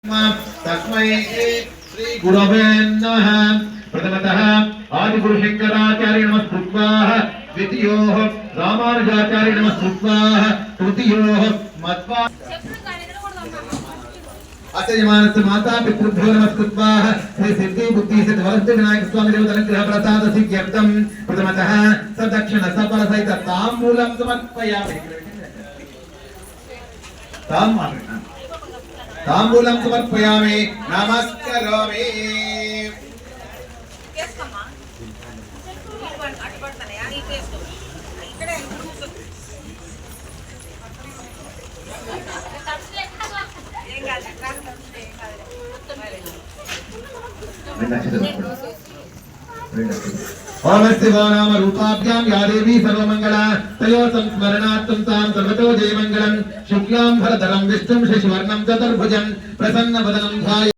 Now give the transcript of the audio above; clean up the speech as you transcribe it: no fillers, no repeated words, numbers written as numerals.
तस्मै श्री गुरवे नमः। प्रथमतः आदिगुरु शंकराचार्य नमस्कृत्वाः, द्वितीयोः रामानुजाचार्य नमस्कृत्वाः, तृतीयोः मध्वा आचर्यमानस्य माता पितृभ्यो नमस्कृत्वाः श्री सिद्धि बुद्धि सिद्ध वरसिद्धि विनायक स्वामी देवता अनुग्रह प्रसाद सिद्ध्यर्थं प्रथमतः सदक्षिण सफल सहित ताम्बूलं समर्पयामि। ताम्बूलं समर्पयामि, नमस्करोमि। ओम शिवा नाम रूपाभ्यां या देवी सर्वमंगला तयो संस्मरणार्थं तां सर्वतो जयमंगलम्। शुक्लां भरधरं विष्णुं शशिवर्णं चतुर्भुजं प्रसन्नवदनं ध्यायेत्।